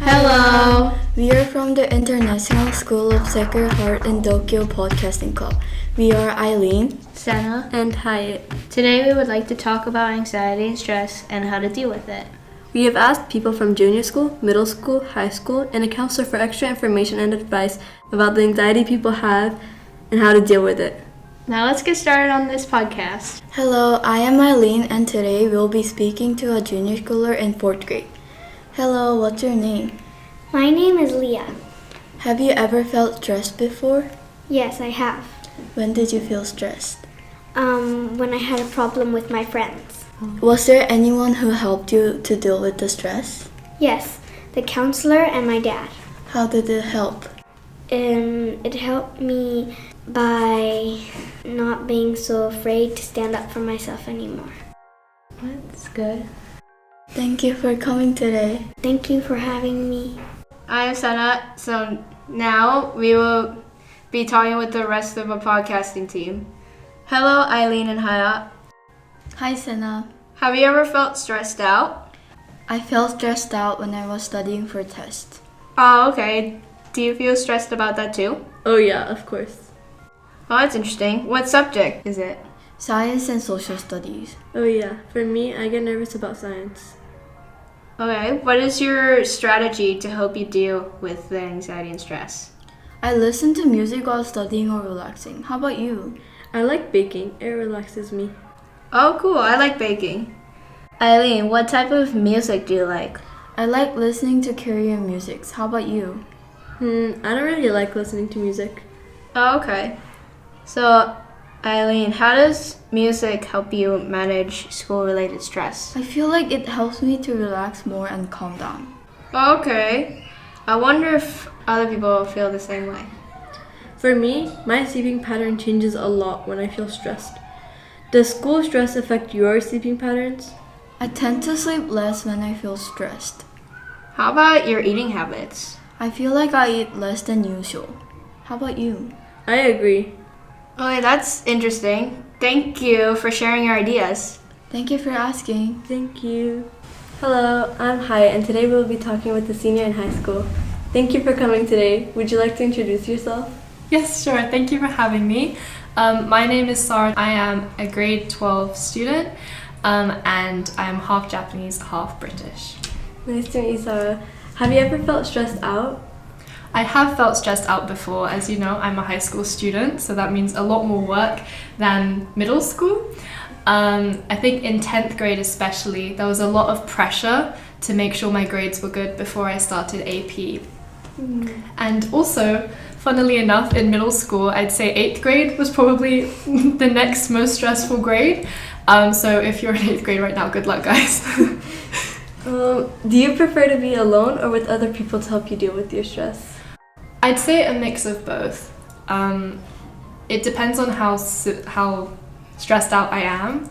Hello! We are from the International School of Sacred Heart and Tokyo Podcasting Club. We are Eileen, Senna, and Hyatt. Today we would like to talk about anxiety and stress and how to deal with it. We have asked people from junior school, middle school, high school, and a counselor for extra information and advice about the anxiety people have and how to deal with it. Now let's get started on this podcast. Hello, I am Eileen and today we'll be speaking to a junior schooler in 4th grade. Hello, what's your name? My name is Leah. Have you ever felt stressed before? Yes, I have. When did you feel stressed? When I had a problem with my friends. Was there anyone who helped you to deal with the stress? Yes, the counselor and my dad. How did it help? It helped me by not being so afraid to stand up for myself anymore. That's good. Thank you for coming today. Thank you for having me. I am Senna, so now we will be talking with the rest of our podcasting team. Hello, Eileen and Haya. Hi, Senna. Have you ever felt stressed out? I felt stressed out when I was studying for a test. Oh, okay. Do you feel stressed about that too? Oh yeah, of course. Oh, that's interesting. What subject is it? Science and social studies. Oh yeah, for me, I get nervous about science. Okay, what is your strategy to help you deal with the anxiety and stress? I listen to music while studying or relaxing. How about you? I like baking. It relaxes me. Oh, cool. I like baking. Eileen, what type of music do you like? I like listening to Korean music. How about you? I don't really like listening to music. Oh, okay. So, Eileen, how does music help you manage school-related stress? I feel like it helps me to relax more and calm down. Okay. I wonder if other people feel the same way. For me, my sleeping pattern changes a lot when I feel stressed. Does school stress affect your sleeping patterns? I tend to sleep less when I feel stressed. How about your eating habits? I feel like I eat less than usual. How about you? I agree. Okay, that's interesting. Thank you for sharing your ideas. Thank you for asking. Thank you. Hello, I'm Hyatt, and today we'll be talking with a senior in high school. Thank you for coming today. Would you like to introduce yourself? Yes, sure. Thank you for having me. My name is Sarah. I am a grade 12 student, and I'm half Japanese, half British. Nice to meet you, Sarah. Have you ever felt stressed out? I have felt stressed out before. As you know, I'm a high school student, so that means a lot more work than middle school. I think in 10th grade especially, there was a lot of pressure to make sure my grades were good before I started AP. And also, funnily enough, in middle school, I'd say 8th grade was probably the next most stressful grade. So if you're in 8th grade right now, good luck, guys. Do you prefer to be alone or with other people to help you deal with your stress? I'd say a mix of both. It depends on how stressed out I am.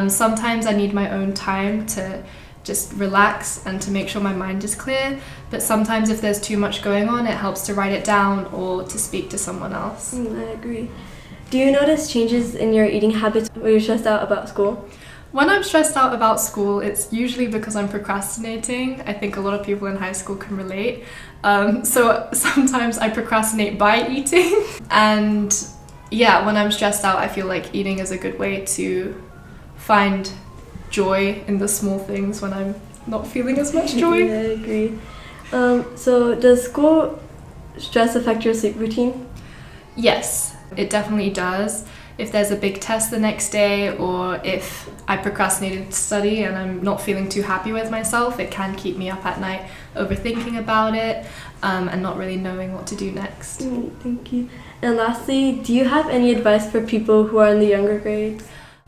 Sometimes I need my own time to just relax and to make sure my mind is clear. But sometimes if there's too much going on, it helps to write it down or to speak to someone else. I agree. Do you notice changes in your eating habits when you're stressed out about school? When I'm stressed out about school, it's usually because I'm procrastinating. I think a lot of people in high school can relate. So sometimes I procrastinate by eating. And yeah, when I'm stressed out, I feel like eating is a good way to find joy in the small things when I'm not feeling as much joy. Yeah, I agree. So does school stress affect your sleep routine? Yes, it definitely does. If there's a big test the next day, or if I procrastinated to study and I'm not feeling too happy with myself, it can keep me up at night overthinking about it and not really knowing what to do next. Thank you. And lastly, do you have any advice for people who are in the younger grades?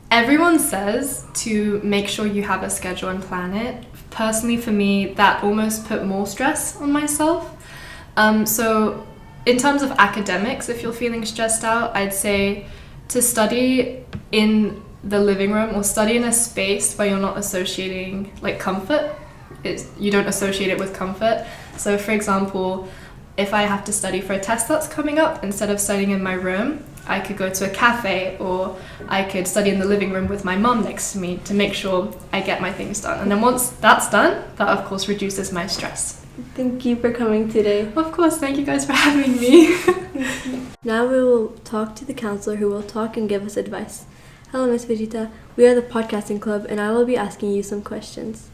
Everyone says to make sure you have a schedule and plan it. Personally, for me, that almost put more stress on myself. So in terms of academics, if you're feeling stressed out, I'd say to study in the living room or study in a space where you're not associating like comfort. You don't associate it with comfort. So for example, if I have to study for a test that's coming up, instead of studying in my room, I could go to a cafe, or I could study in the living room with my mom next to me to make sure I get my things done. And then once that's done, that of course reduces my stress. Thank you for coming today. Of course, thank you guys for having me. Now we will talk to the counselor who will talk and give us advice. Hello, Miss Vijita. We are the podcasting club and I will be asking you some questions.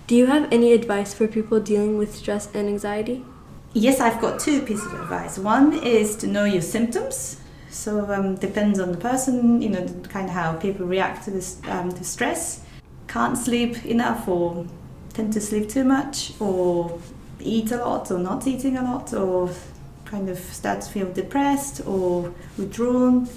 Do you have any advice for people dealing with stress and anxiety? Yes, I've got two pieces of advice. One is to know your symptoms. So depends on the person, kind of how people react to this to stress. Can't sleep enough or tend to sleep too much or eat a lot or not eating a lot or kind of start to feel depressed or withdrawn.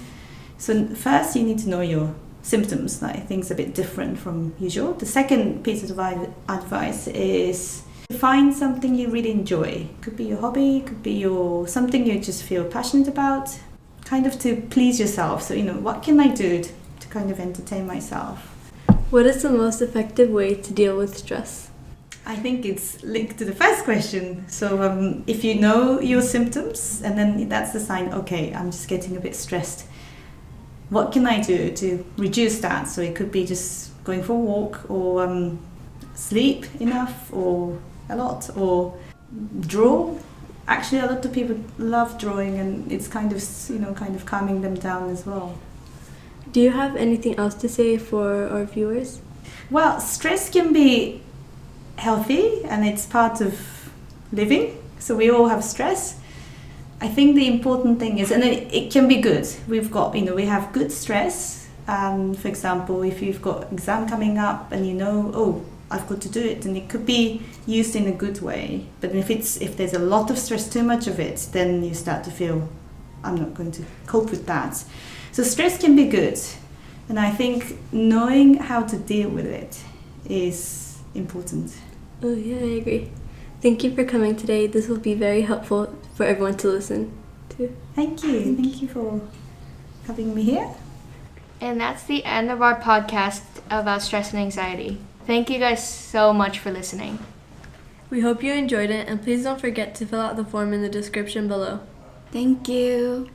So first you need to know your symptoms. I think it's a bit different from usual. The second piece of advice is find something you really enjoy. Could be your hobby, could be something you just feel passionate about, kind of to please yourself. So, what can I do to kind of entertain myself? What is the most effective way to deal with stress? I think it's linked to the first question. So if you know your symptoms and then that's the sign, okay, I'm just getting a bit stressed. What can I do to reduce that? So it could be just going for a walk or sleep enough or a lot or draw. Actually, a lot of people love drawing and it's kind of calming them down as well. Do you have anything else to say for our viewers? Well, stress can be healthy and it's part of living. So we all have stress. I think the important thing is, and it can be good. We've got, we have good stress. For example, if you've got exam coming up and I've got to do it, and it could be used in a good way. But if there's a lot of stress, too much of it, then you start to feel, I'm not going to cope with that. So stress can be good. And I think knowing how to deal with it is important. Oh yeah, I agree. Thank you for coming today. This will be very helpful for everyone to listen to. Thank you. Thank you for having me here. And that's the end of our podcast about stress and anxiety. Thank you guys so much for listening. We hope you enjoyed it and please don't forget to fill out the form in the description below. Thank you.